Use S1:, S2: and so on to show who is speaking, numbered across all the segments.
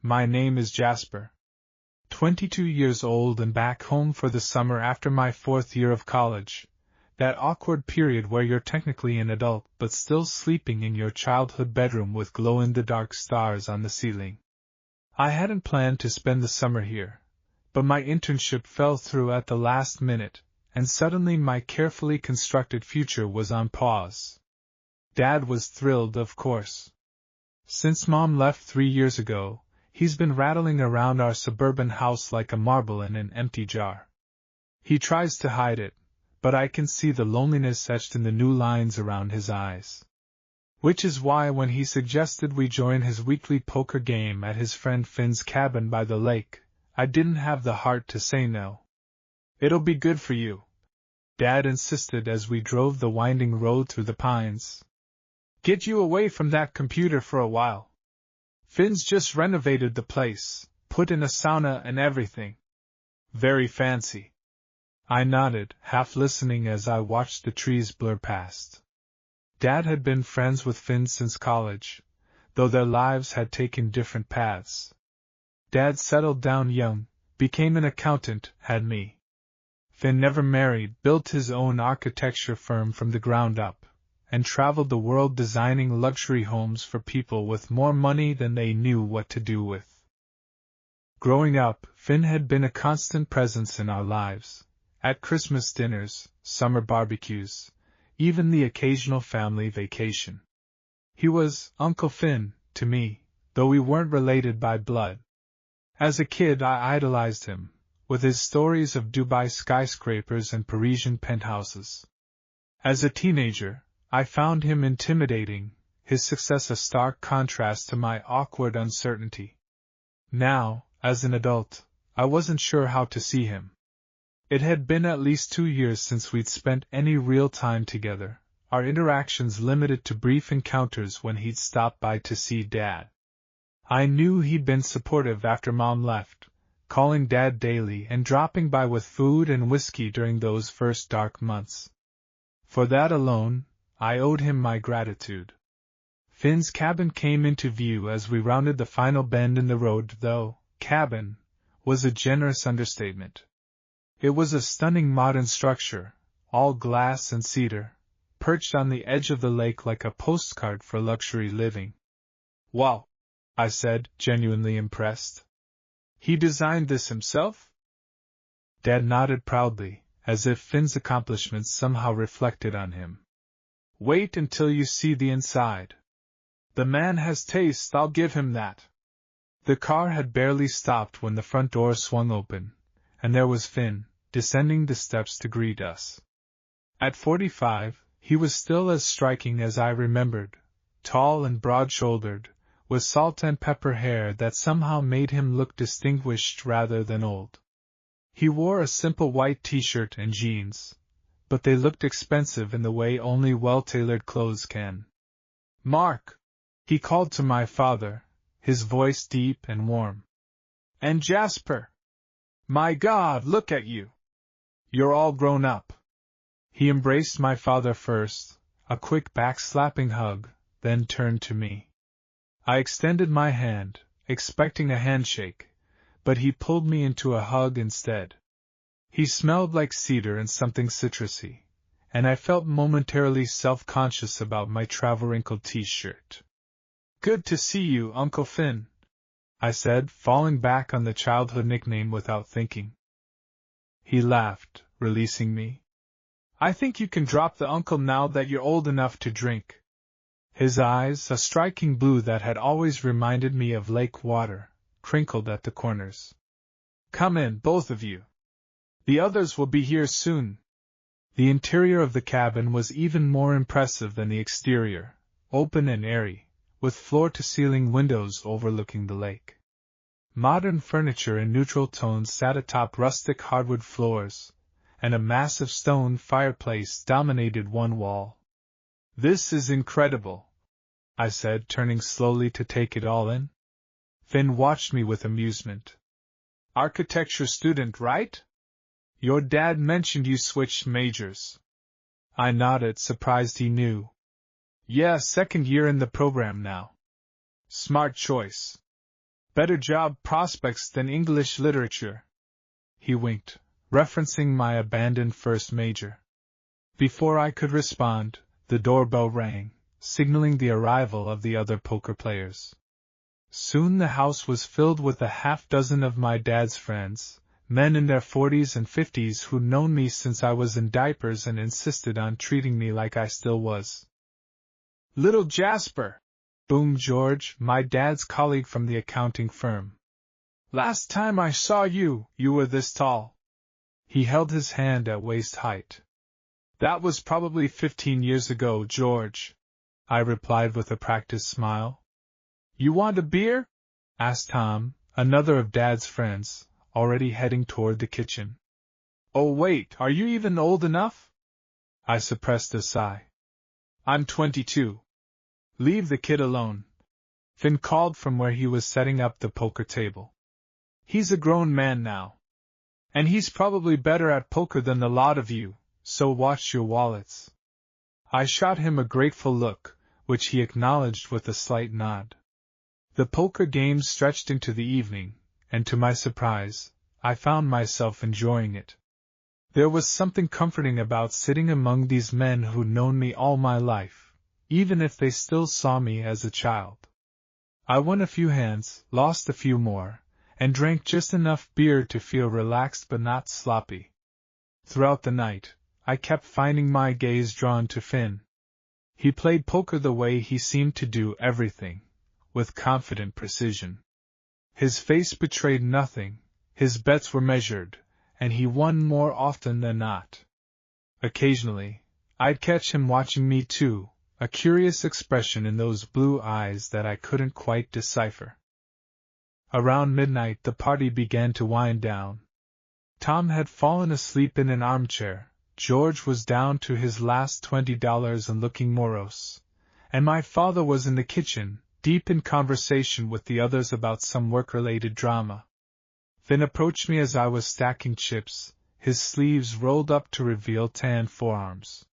S1: My name is Jasper. 22 years old and back home for the summer after my 4th year of college. That awkward period where you're technically an adult but still sleeping in your childhood bedroom with glow-in-the-dark stars on the ceiling. I hadn't planned to spend the summer here, but my internship fell through at the last minute, and suddenly my carefully constructed future was on pause. Dad was thrilled, of course. Since Mom left 3 years ago, he's been rattling around our suburban house like a marble in an empty jar. He tries to hide it, but I can see the loneliness etched in the new lines around his eyes. Which is why when he suggested we join his weekly poker game at his friend Finn's cabin by the lake, I didn't have the heart to say no. It'll be good for you, Dad insisted as we drove the winding road through the pines. Get you away from that computer for a while. Finn's just renovated the place, put in a sauna and everything. Very fancy. I nodded, half listening as I watched the trees blur past. Dad had been friends with Finn since college, though their lives had taken different paths. Dad settled down young, became an accountant, had me. Finn never married, built his own architecture firm from the ground up, and traveled the world designing luxury homes for people with more money than they knew what to do with. Growing up, Finn had been a constant presence in our lives, at Christmas dinners, summer barbecues, even the occasional family vacation. He was Uncle Finn to me, though we weren't related by blood. As a kid I idolized him, with his stories of Dubai skyscrapers and Parisian penthouses. As a teenager, I found him intimidating, his success a stark contrast to my awkward uncertainty. Now, as an adult, I wasn't sure how to see him. It had been at least 2 years since we'd spent any real time together, our interactions limited to brief encounters when he'd stop by to see Dad. I knew he'd been supportive after Mom left, calling Dad daily and dropping by with food and whiskey during those first dark months. For that alone, I owed him my gratitude. Finn's cabin came into view as we rounded the final bend in the road, though cabin was a generous understatement. It was a stunning modern structure, all glass and cedar, perched on the edge of the lake like a postcard for luxury living. Wow, I said, genuinely impressed. He designed this himself? Dad nodded proudly, as if Finn's accomplishments somehow reflected on him. Wait until you see the inside. The man has taste, I'll give him that. The car had barely stopped when the front door swung open, and there was Finn, descending the steps to greet us. At 45, he was still as striking as I remembered, tall and broad-shouldered, with salt and pepper hair that somehow made him look distinguished rather than old. He wore a simple white t-shirt and jeans, but they looked expensive in the way only well-tailored clothes can. Mark, he called to my father, his voice deep and warm. And Jasper! My God, look at you! You're all grown up. He embraced my father first, a quick back-slapping hug, then turned to me. I extended my hand, expecting a handshake, but he pulled me into a hug instead. He smelled like cedar and something citrusy, and I felt momentarily self-conscious about my travel-wrinkled t-shirt. Good to see you, Uncle Finn, I said, falling back on the childhood nickname without thinking. He laughed, releasing me. I think you can drop the uncle now that you're old enough to drink. His eyes, a striking blue that had always reminded me of lake water, crinkled at the corners. Come in, both of you. The others will be here soon. The interior of the cabin was even more impressive than the exterior, open and airy, with floor-to-ceiling windows overlooking the lake. Modern furniture in neutral tones sat atop rustic hardwood floors, and a massive stone fireplace dominated one wall. This is incredible, I said, turning slowly to take it all in. Finn watched me with amusement. Architecture student, right? Your dad mentioned you switched majors. I nodded, surprised he knew. Yeah, 2nd year in the program now. Smart choice. Better job prospects than English literature. He winked, referencing my abandoned first major. Before I could respond, the doorbell rang, signaling the arrival of the other poker players. Soon the house was filled with a half-dozen of my dad's friends, men in their 40s and 50s who'd known me since I was in diapers and insisted on treating me like I still was. "Little Jasper!" boomed George, my dad's colleague from the accounting firm. "Last time I saw you, you were this tall." He held his hand at waist height. "That was probably 15 years ago, George," I replied with a practiced smile. "You want a beer?" asked Tom, another of Dad's friends, already heading toward the kitchen. "Oh wait, are you even old enough?" I suppressed a sigh. "I'm 22. Leave the kid alone," Finn called from where he was setting up the poker table. "He's a grown man now. And he's probably better at poker than the lot of you, so watch your wallets." I shot him a grateful look, which he acknowledged with a slight nod. The poker game stretched into the evening, and to my surprise, I found myself enjoying it. There was something comforting about sitting among these men who'd known me all my life, even if they still saw me as a child. I won a few hands, lost a few more, and drank just enough beer to feel relaxed but not sloppy. Throughout the night, I kept finding my gaze drawn to Finn. He played poker the way he seemed to do everything, with confident precision. His face betrayed nothing, his bets were measured, and he won more often than not. Occasionally, I'd catch him watching me too, a curious expression in those blue eyes that I couldn't quite decipher. Around midnight the party began to wind down. Tom had fallen asleep in an armchair, George was down to his last $20 and looking morose, and my father was in the kitchen, deep in conversation with the others about some work-related drama. Finn approached me as I was stacking chips, his sleeves rolled up to reveal tan forearms.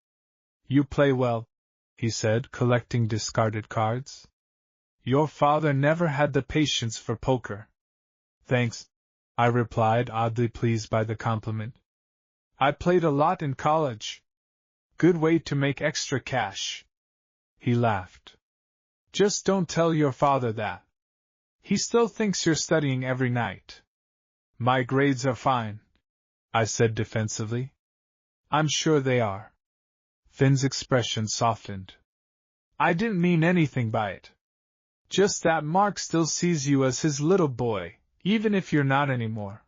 S1: "You play well," he said, collecting discarded cards. "Your father never had the patience for poker." "Thanks," I replied, oddly pleased by the compliment. "I played a lot in college. Good way to make extra cash." He laughed. "Just don't tell your father that. He still thinks you're studying every night." "My grades are fine," I said defensively. "I'm sure they are." Finn's expression softened. "I didn't mean anything by it. Just that Mark still sees you as his little boy, even if you're not anymore."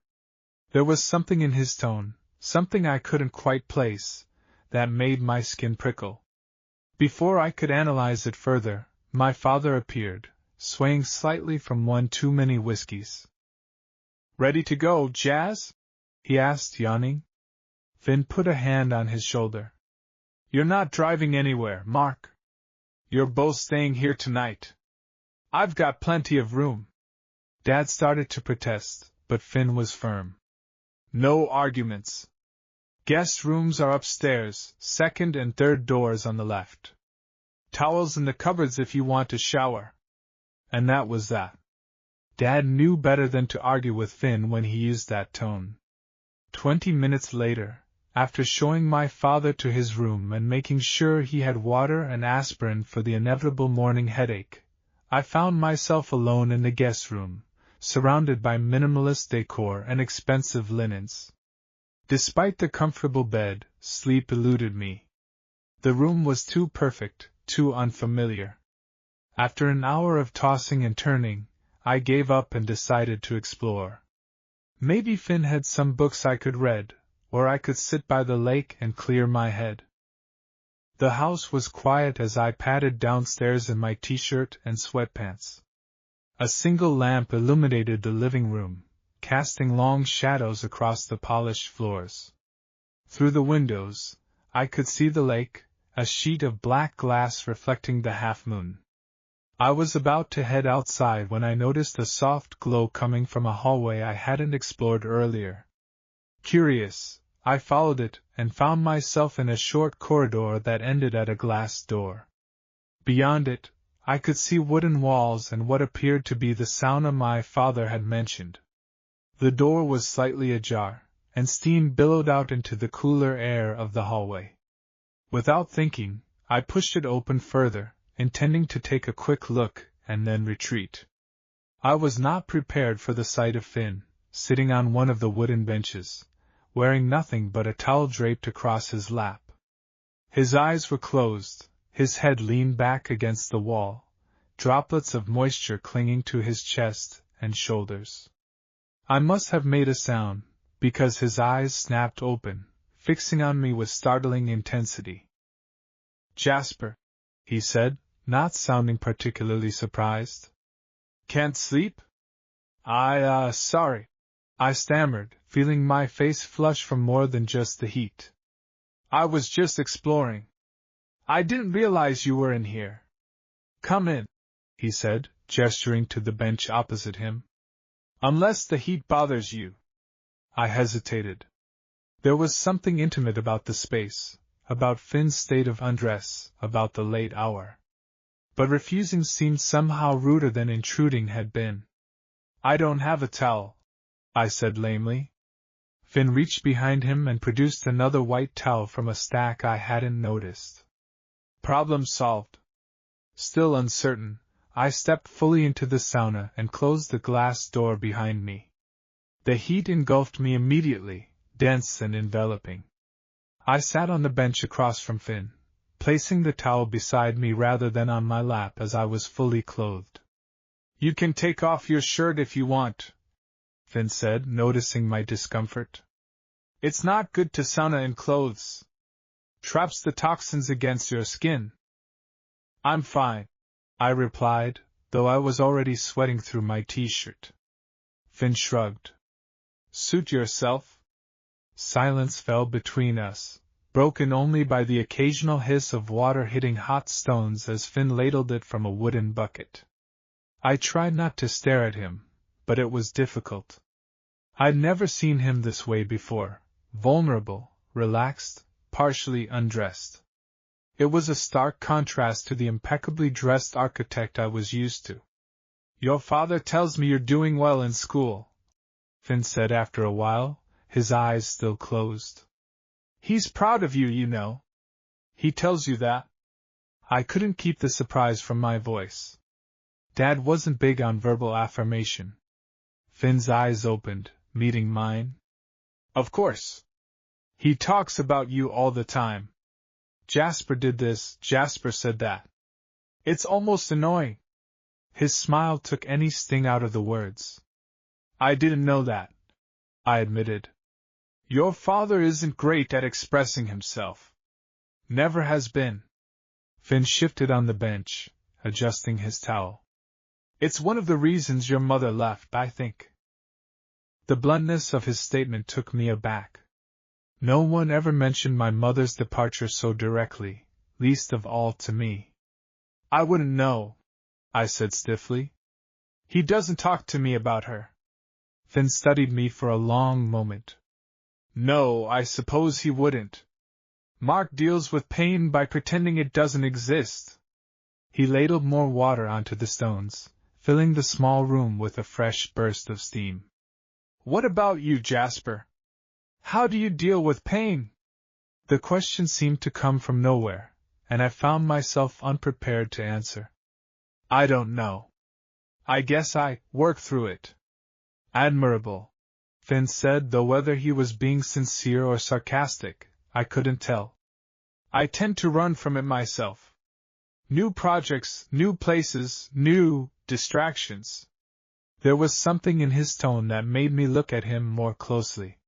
S1: There was something in his tone, something I couldn't quite place, that made my skin prickle. Before I could analyze it further, my father appeared, swaying slightly from one too many whiskeys. "Ready to go, Jazz?" he asked, yawning. Finn put a hand on his shoulder. "You're not driving anywhere, Mark. You're both staying here tonight. I've got plenty of room." Dad started to protest, but Finn was firm. "No arguments. Guest rooms are upstairs, second and third doors on the left. Towels in the cupboards if you want to shower." And that was that. Dad knew better than to argue with Finn when he used that tone. 20 minutes later, after showing my father to his room and making sure he had water and aspirin for the inevitable morning headache, I found myself alone in the guest room, surrounded by minimalist decor and expensive linens. Despite the comfortable bed, sleep eluded me. The room was too perfect, too unfamiliar. After an hour of tossing and turning, I gave up and decided to explore. Maybe Finn had some books I could read, or I could sit by the lake and clear my head. The house was quiet as I padded downstairs in my t-shirt and sweatpants. A single lamp illuminated the living room, casting long shadows across the polished floors. Through the windows, I could see the lake, a sheet of black glass reflecting the half-moon. I was about to head outside when I noticed a soft glow coming from a hallway I hadn't explored earlier. Curious, I followed it and found myself in a short corridor that ended at a glass door. Beyond it, I could see wooden walls and what appeared to be the sauna my father had mentioned. The door was slightly ajar, and steam billowed out into the cooler air of the hallway. Without thinking, I pushed it open further, intending to take a quick look and then retreat. I was not prepared for the sight of Finn, sitting on one of the wooden benches, wearing nothing but a towel draped across his lap. His eyes were closed, his head leaned back against the wall, droplets of moisture clinging to his chest and shoulders. I must have made a sound, because his eyes snapped open, fixing on me with startling intensity. "Jasper," he said, not sounding particularly surprised. "Can't sleep?" Sorry," I stammered, feeling my face flush from more than just the heat. "I was just exploring. I didn't realize you were in here." "Come in," he said, gesturing to the bench opposite him. "Unless the heat bothers you." I hesitated. There was something intimate about the space, about Finn's state of undress, about the late hour. But refusing seemed somehow ruder than intruding had been. "I don't have a towel," I said lamely. Finn reached behind him and produced another white towel from a stack I hadn't noticed. Problem solved. Still uncertain, I stepped fully into the sauna and closed the glass door behind me. The heat engulfed me immediately, dense and enveloping. I sat on the bench across from Finn, placing the towel beside me rather than on my lap as I was fully clothed. "You can take off your shirt if you want," Finn said, noticing my discomfort. "It's not good to sauna in clothes. Traps the toxins against your skin." "I'm fine," I replied, though I was already sweating through my t-shirt. Finn shrugged. "Suit yourself." Silence fell between us, broken only by the occasional hiss of water hitting hot stones as Finn ladled it from a wooden bucket. I tried not to stare at him, but it was difficult. I'd never seen him this way before, vulnerable, relaxed, partially undressed. It was a stark contrast to the impeccably dressed architect I was used to. "Your father tells me you're doing well in school," Finn said after a while, his eyes still closed. "He's proud of you, you know." "He tells you that?" I couldn't keep the surprise from my voice. Dad wasn't big on verbal affirmation. Finn's eyes opened, meeting mine. "Of course. He talks about you all the time. Jasper did this, Jasper said that. It's almost annoying." His smile took any sting out of the words. "I didn't know that," I admitted. "Your father isn't great at expressing himself. Never has been." Finn shifted on the bench, adjusting his towel. "It's one of the reasons your mother left, I think." The bluntness of his statement took me aback. No one ever mentioned my mother's departure so directly, least of all to me. "I wouldn't know," I said stiffly. "He doesn't talk to me about her." Finn studied me for a long moment. "No, I suppose he wouldn't. Mark deals with pain by pretending it doesn't exist." He ladled more water onto the stones, filling the small room with a fresh burst of steam. "What about you, Jasper? How do you deal with pain?" The question seemed to come from nowhere, and I found myself unprepared to answer. "I don't know. I guess I work through it." "Admirable," Finn said, though whether he was being sincere or sarcastic, I couldn't tell. "I tend to run from it myself. New projects, new places, new distractions." There was something in his tone that made me look at him more closely.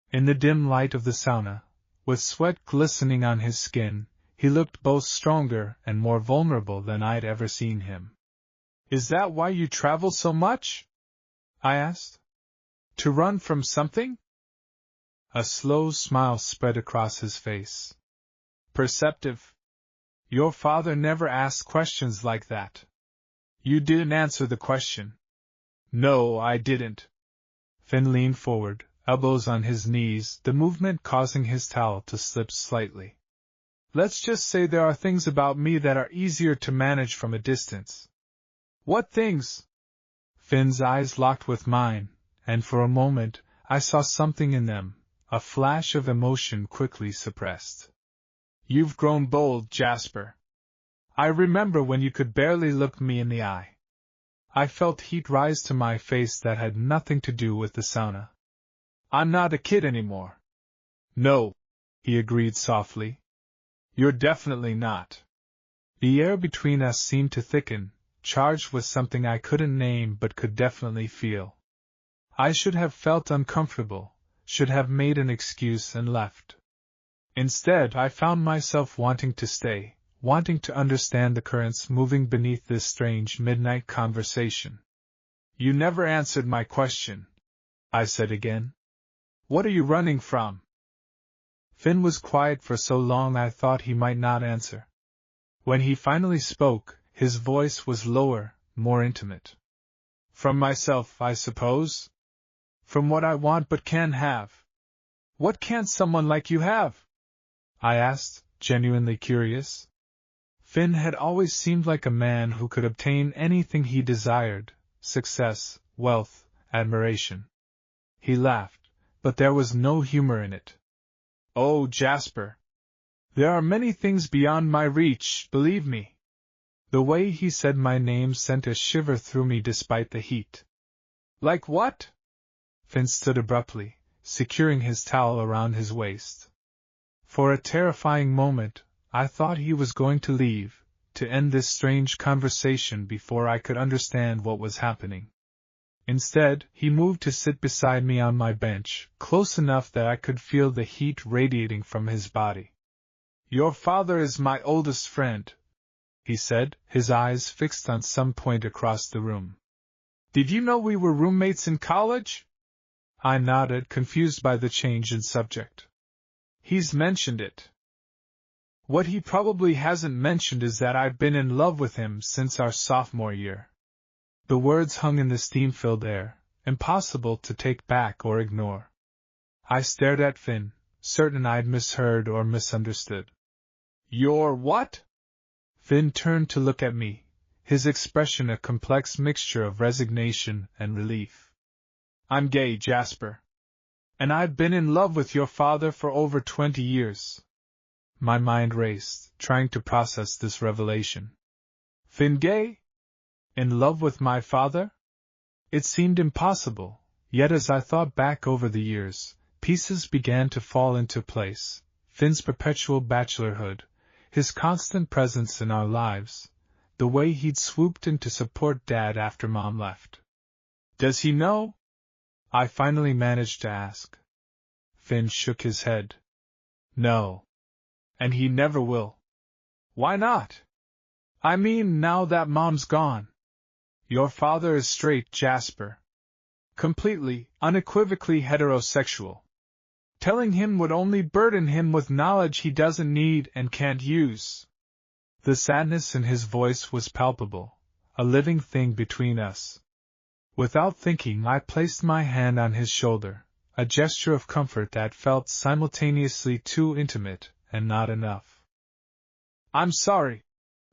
S1: In the dim light of the sauna, with sweat glistening on his skin, he looked both stronger and more vulnerable than I'd ever seen him. "Is that why you travel so much?" I asked. "To run from something?" A slow smile spread across his face. "Perceptive. Your father never asked questions like that." "You didn't answer the question." "No, I didn't." Finn leaned forward, elbows on his knees, the movement causing his towel to slip slightly. Let's just say there are things about me that are easier to manage from a distance. What things? Finn's eyes locked with mine, and for a moment, I saw something in them, a flash of emotion quickly suppressed. You've grown bold, Jasper. I remember when you could barely look me in the eye. I felt heat rise to my face that had nothing to do with the sauna. I'm not a kid anymore. No, he agreed softly. You're definitely not. The air between us seemed to thicken, charged with something I couldn't name but could definitely feel. I should have felt uncomfortable, should have made an excuse and left. Instead, I found myself wanting to stay, wanting to understand the currents moving beneath this strange midnight conversation. You never answered my question, I said again. What are you running from? Finn was quiet for so long I thought he might not answer. When he finally spoke, his voice was lower, more intimate. From myself, I suppose? From what I want but can't have. What can't someone like you have? I asked, genuinely curious. Finn had always seemed like a man who could obtain anything he desired, success, wealth, admiration. He laughed, but there was no humor in it. Oh, Jasper. There are many things beyond my reach, believe me. The way he said my name sent a shiver through me despite the heat. Like what? Finn stood abruptly, securing his towel around his waist. For a terrifying moment, I thought he was going to leave, to end this strange conversation before I could understand what was happening. Instead, he moved to sit beside me on my bench, close enough that I could feel the heat radiating from his body. Your father is my oldest friend, he said, his eyes fixed on some point across the room. Did you know we were roommates in college? I nodded, confused by the change in subject. He's mentioned it. What he probably hasn't mentioned is that I've been in love with him since our sophomore year. The words hung in the steam-filled air, impossible to take back or ignore. I stared at Finn, certain I'd misheard or misunderstood. You're what? Finn turned to look at me, his expression a complex mixture of resignation and relief. I'm gay, Jasper. And I've been in love with your father for over 20 years. My mind raced, trying to process this revelation. Finn gay? In love with my father? It seemed impossible, yet as I thought back over the years, pieces began to fall into place. Finn's perpetual bachelorhood, his constant presence in our lives, the way he'd swooped in to support Dad after Mom left. Does he know? I finally managed to ask. Finn shook his head. No. And he never will. Why not? I mean, now that Mom's gone. Your father is straight, Jasper. Completely, unequivocally heterosexual. Telling him would only burden him with knowledge he doesn't need and can't use. The sadness in his voice was palpable, a living thing between us. Without thinking, I placed my hand on his shoulder, a gesture of comfort that felt simultaneously too intimate and not enough. I'm sorry,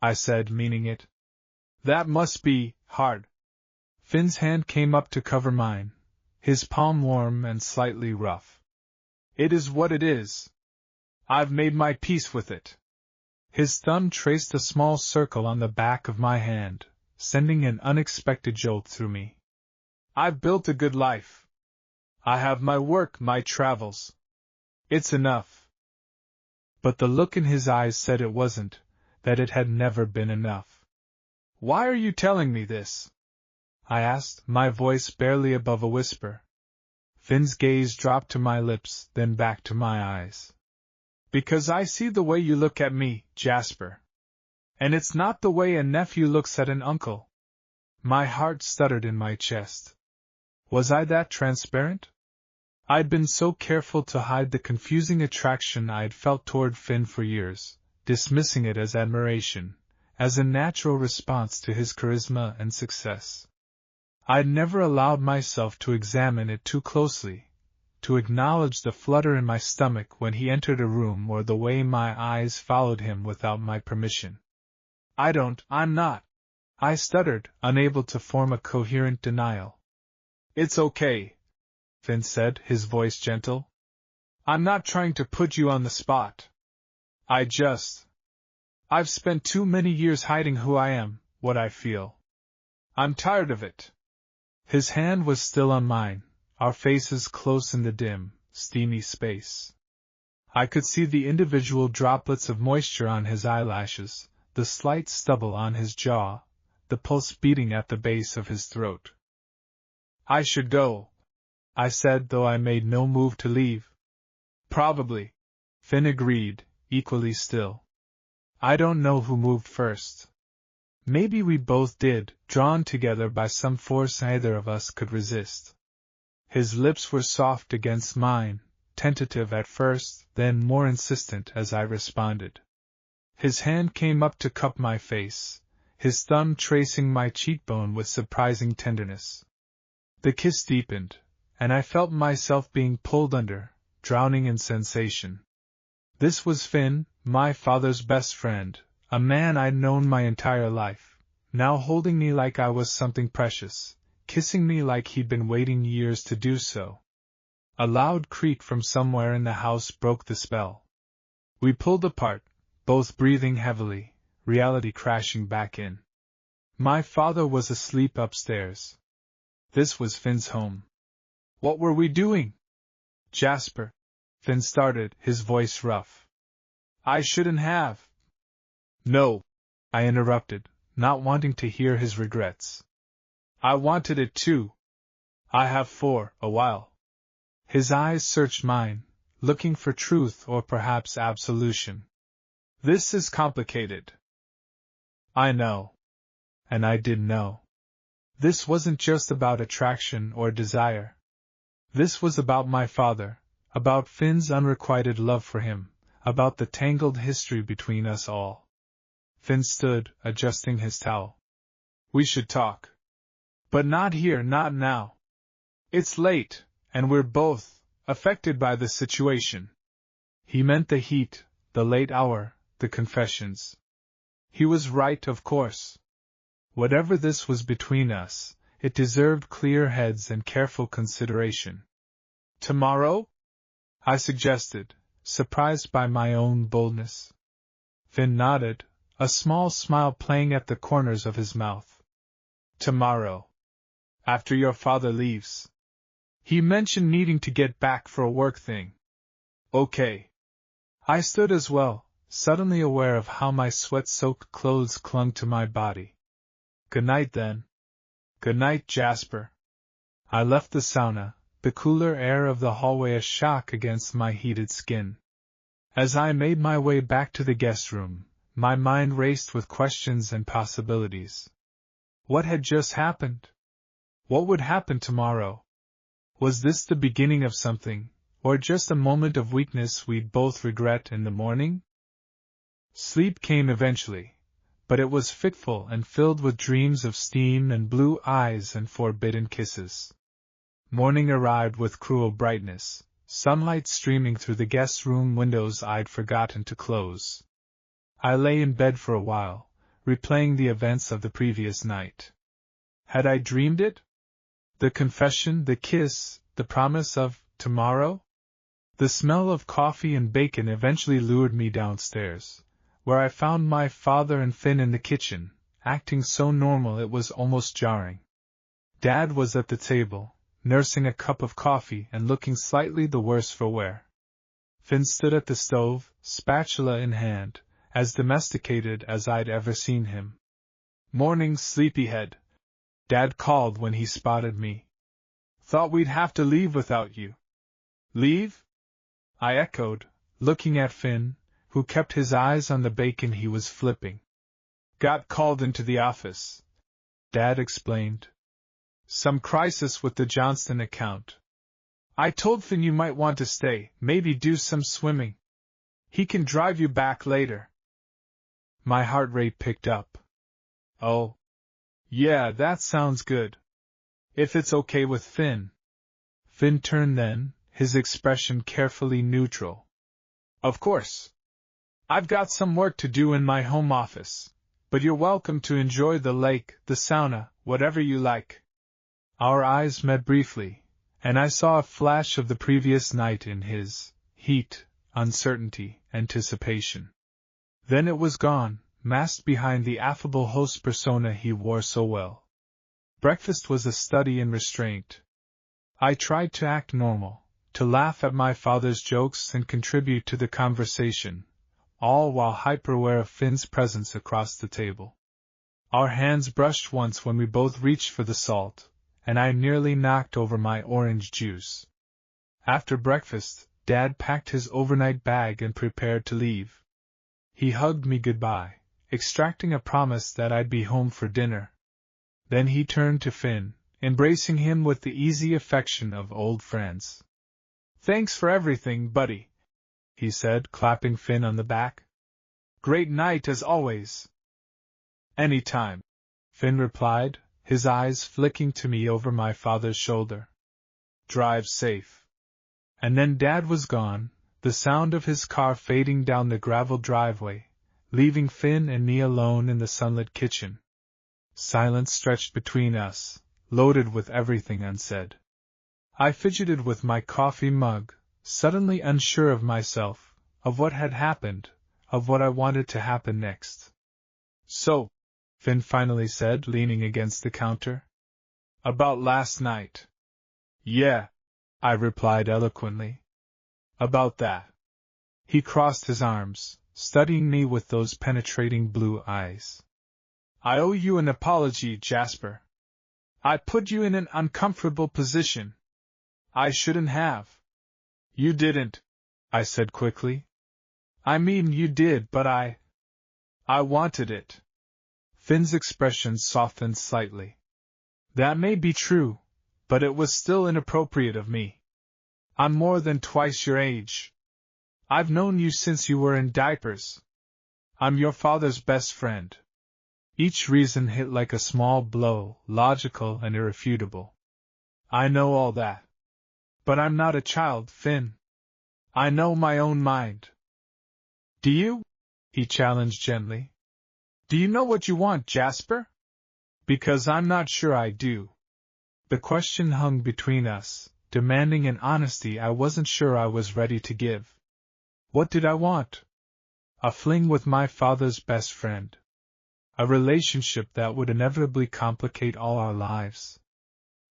S1: I said, meaning it. That must be hard. Finn's hand came up to cover mine, his palm warm and slightly rough. It is what it is. I've made my peace with it. His thumb traced a small circle on the back of my hand, sending an unexpected jolt through me. I've built a good life. I have my work, my travels. It's enough. But the look in his eyes said it wasn't, that it had never been enough. Why are you telling me this? I asked, my voice barely above a whisper. Finn's gaze dropped to my lips, then back to my eyes. Because I see the way you look at me, Jasper. And it's not the way a nephew looks at an uncle. My heart stuttered in my chest. Was I that transparent? I'd been so careful to hide the confusing attraction I'd felt toward Finn for years, dismissing it as admiration, as a natural response to his charisma and success. I'd never allowed myself to examine it too closely, to acknowledge the flutter in my stomach when he entered a room or the way my eyes followed him without my permission. I'm not. I stuttered, unable to form a coherent denial. It's okay, Finn said, his voice gentle. I'm not trying to put you on the spot. I've spent too many years hiding who I am, what I feel. I'm tired of it. His hand was still on mine, our faces close in the dim, steamy space. I could see the individual droplets of moisture on his eyelashes, the slight stubble on his jaw, the pulse beating at the base of his throat. I should go, I said, though I made no move to leave. Probably, Finn agreed, equally still. I don't know who moved first. Maybe we both did, drawn together by some force neither of us could resist. His lips were soft against mine, tentative at first, then more insistent as I responded. His hand came up to cup my face, his thumb tracing my cheekbone with surprising tenderness. The kiss deepened, and I felt myself being pulled under, drowning in sensation. This was Finn, my father's best friend, a man I'd known my entire life, now holding me like I was something precious, kissing me like he'd been waiting years to do so. A loud creak from somewhere in the house broke the spell. We pulled apart, both breathing heavily, reality crashing back in. My father was asleep upstairs. This was Finn's home. What were we doing? Jasper, Finn started, his voice rough. I shouldn't have. No, I interrupted, not wanting to hear his regrets. I wanted it too. I have for a while. His eyes searched mine, looking for truth or perhaps absolution. This is complicated. I know. And I did know. This wasn't just about attraction or desire. This was about my father, about Finn's unrequited love for him, about the tangled history between us all. Finn stood, adjusting his towel. We should talk. But not here, not now. It's late, and we're both affected by the situation. He meant the heat, the late hour, the confessions. He was right, of course. Whatever this was between us, it deserved clear heads and careful consideration. Tomorrow? I suggested, surprised by my own boldness. Finn nodded, a small smile playing at the corners of his mouth. Tomorrow. After your father leaves. He mentioned needing to get back for a work thing. Okay. I stood as well, suddenly aware of how my sweat-soaked clothes clung to my body. Good night, then. Good night, Jasper. I left the sauna, the cooler air of the hallway a shock against my heated skin. As I made my way back to the guest room, my mind raced with questions and possibilities. What had just happened? What would happen tomorrow? Was this the beginning of something, or just a moment of weakness we'd both regret in the morning? Sleep came eventually, but it was fitful and filled with dreams of steam and blue eyes and forbidden kisses. Morning arrived with cruel brightness, sunlight streaming through the guest room windows I'd forgotten to close. I lay in bed for a while, replaying the events of the previous night. Had I dreamed it? The confession, the kiss, the promise of tomorrow? The smell of coffee and bacon eventually lured me downstairs, where I found my father and Finn in the kitchen, acting so normal it was almost jarring. Dad was at the table, nursing a cup of coffee and looking slightly the worse for wear. Finn stood at the stove, spatula in hand, as domesticated as I'd ever seen him. Morning, sleepyhead, Dad called when he spotted me. Thought we'd have to leave without you. Leave? I echoed, looking at Finn, who kept his eyes on the bacon he was flipping. Got called into the office, Dad explained. Some crisis with the Johnston account. I told Finn you might want to stay, maybe do some swimming. He can drive you back later. My heart rate picked up. Oh. Yeah, that sounds good. If it's okay with Finn. Finn turned then, his expression carefully neutral. Of course. I've got some work to do in my home office, but you're welcome to enjoy the lake, the sauna, whatever you like. Our eyes met briefly, and I saw a flash of the previous night in his heat, uncertainty, anticipation. Then it was gone, masked behind the affable host persona he wore so well. Breakfast was a study in restraint. I tried to act normal, to laugh at my father's jokes and contribute to the conversation, all while hyper-aware of Finn's presence across the table. Our hands brushed once when we both reached for the salt, and I nearly knocked over my orange juice. After breakfast, Dad packed his overnight bag and prepared to leave. He hugged me goodbye, extracting a promise that I'd be home for dinner. Then he turned to Finn, embracing him with the easy affection of old friends. "Thanks for everything, buddy," he said, clapping Finn on the back. "Great night as always." "Any time," Finn replied, his eyes flicking to me over my father's shoulder. "Drive safe." And then Dad was gone, the sound of his car fading down the gravel driveway, leaving Finn and me alone in the sunlit kitchen. Silence stretched between us, loaded with everything unsaid. I fidgeted with my coffee mug, suddenly unsure of myself, of what had happened, of what I wanted to happen next. "So," Finn finally said, leaning against the counter. "About last night." "Yeah," I replied eloquently. "About that." He crossed his arms, studying me with those penetrating blue eyes. "I owe you an apology, Jasper. I put you in an uncomfortable position. I shouldn't have." "You didn't," I said quickly. "I mean you did, but I wanted it." Finn's expression softened slightly. "That may be true, but it was still inappropriate of me. I'm more than twice your age. I've known you since you were in diapers. I'm your father's best friend." Each reason hit like a small blow, logical and irrefutable. "I know all that. But I'm not a child, Finn. I know my own mind." "Do you?" he challenged gently. "Do you know what you want, Jasper?" "Because I'm not sure I do." The question hung between us, demanding an honesty I wasn't sure I was ready to give. What did I want? A fling with my father's best friend. A relationship that would inevitably complicate all our lives.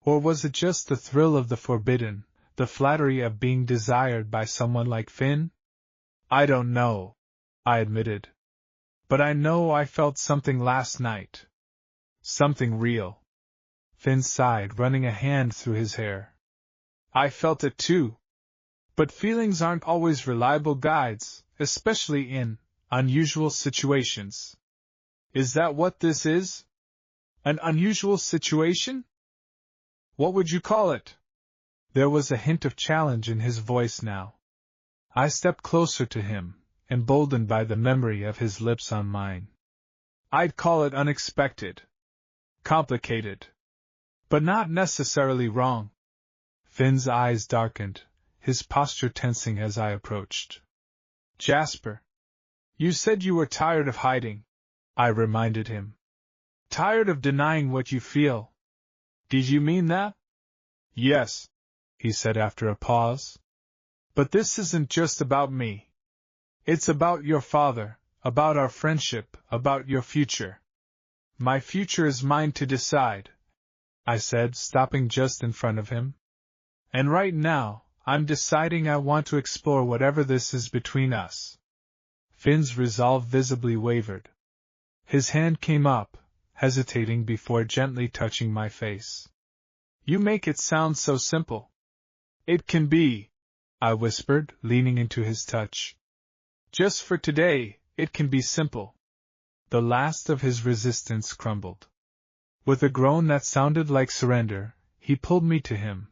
S1: Or was it just the thrill of the forbidden, the flattery of being desired by someone like Finn? "I don't know," I admitted. "But I know I felt something last night. Something real." Finn sighed, running a hand through his hair. "I felt it too. But feelings aren't always reliable guides, especially in unusual situations." "Is that what this is? An unusual situation? What would you call it?" There was a hint of challenge in his voice now. I stepped closer to him, emboldened by the memory of his lips on mine. "I'd call it unexpected. Complicated. But not necessarily wrong." Finn's eyes darkened, his posture tensing as I approached. "Jasper, you said you were tired of hiding," I reminded him. "Tired of denying what you feel. Did you mean that?" "Yes," he said after a pause. "But this isn't just about me. It's about your father, about our friendship, about your future." "My future is mine to decide," I said, stopping just in front of him. "And right now, I'm deciding I want to explore whatever this is between us." Finn's resolve visibly wavered. His hand came up, hesitating before gently touching my face. "You make it sound so simple." "It can be," I whispered, leaning into his touch. "Just for today, it can be simple." The last of his resistance crumbled. With a groan that sounded like surrender, he pulled me to him,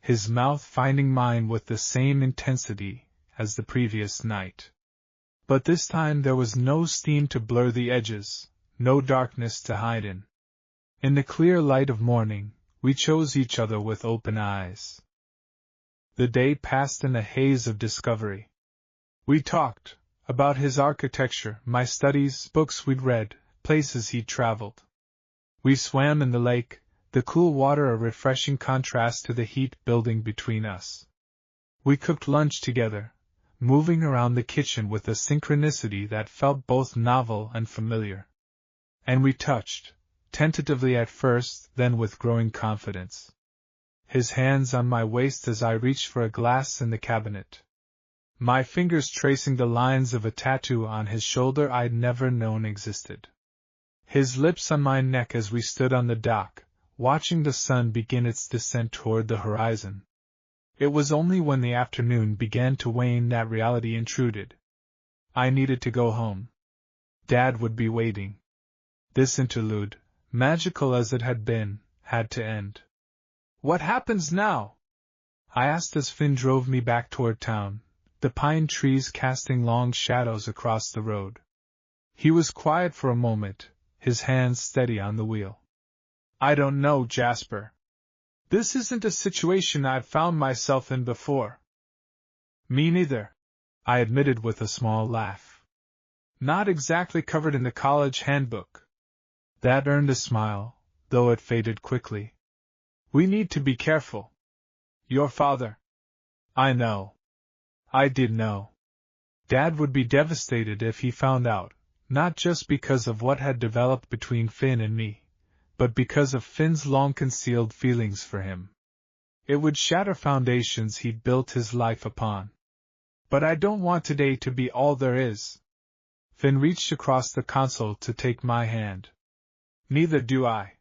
S1: his mouth finding mine with the same intensity as the previous night. But this time there was no steam to blur the edges, no darkness to hide in. In the clear light of morning, we chose each other with open eyes. The day passed in a haze of discovery. We talked about his architecture, my studies, books we'd read, places he'd traveled. We swam in the lake, the cool water a refreshing contrast to the heat building between us. We cooked lunch together, moving around the kitchen with a synchronicity that felt both novel and familiar. And we touched, tentatively at first, then with growing confidence. His hands on my waist as I reached for a glass in the cabinet. My fingers tracing the lines of a tattoo on his shoulder I'd never known existed. His lips on my neck as we stood on the dock, watching the sun begin its descent toward the horizon. It was only when the afternoon began to wane that reality intruded. I needed to go home. Dad would be waiting. This interlude, magical as it had been, had to end. What happens now? I asked as Finn drove me back toward town, the pine trees casting long shadows across the road. He was quiet for a moment, his hands steady on the wheel. I don't know, Jasper. This isn't a situation I've found myself in before. Me neither, I admitted with a small laugh. Not exactly covered in the college handbook. That earned a smile, though it faded quickly. We need to be careful. Your father. I know. I did know. Dad would be devastated if he found out, not just because of what had developed between Finn and me, but because of Finn's long-concealed feelings for him. It would shatter foundations he'd built his life upon. But I don't want today to be all there is. Finn reached across the console to take my hand. Neither do I.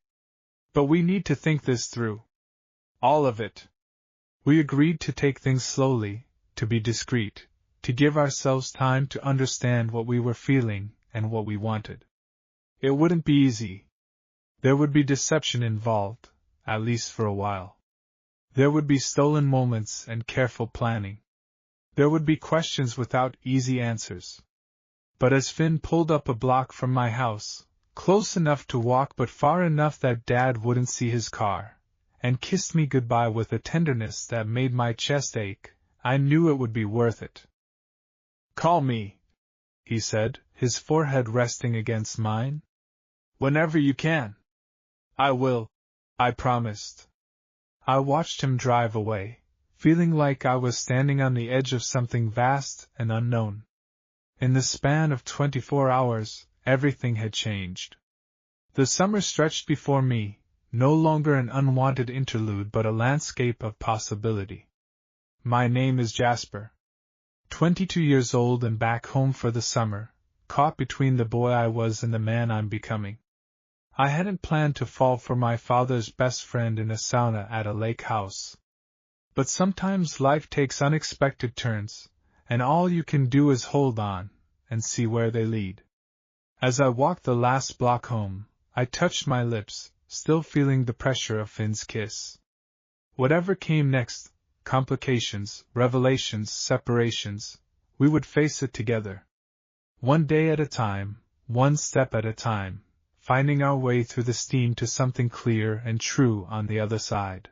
S1: But we need to think this through. All of it. We agreed to take things slowly, to be discreet, to give ourselves time to understand what we were feeling and what we wanted. It wouldn't be easy. There would be deception involved, at least for a while. There would be stolen moments and careful planning. There would be questions without easy answers. But as Finn pulled up a block from my house, close enough to walk but far enough that Dad wouldn't see his car, and kissed me goodbye with a tenderness that made my chest ache, I knew it would be worth it. Call me, he said, his forehead resting against mine. Whenever you can. I will, I promised. I watched him drive away, feeling like I was standing on the edge of something vast and unknown. In the span of 24 hours, everything had changed. The summer stretched before me, no longer an unwanted interlude but a landscape of possibility. My name is Jasper. 22 years old and back home for the summer, caught between the boy I was and the man I'm becoming. I hadn't planned to fall for my father's best friend in a sauna at a lake house. But sometimes life takes unexpected turns, and all you can do is hold on, and see where they lead. As I walked the last block home, I touched my lips, still feeling the pressure of Finn's kiss. Whatever came next, complications, revelations, separations, we would face it together. One day at a time, one step at a time, finding our way through the steam to something clear and true on the other side.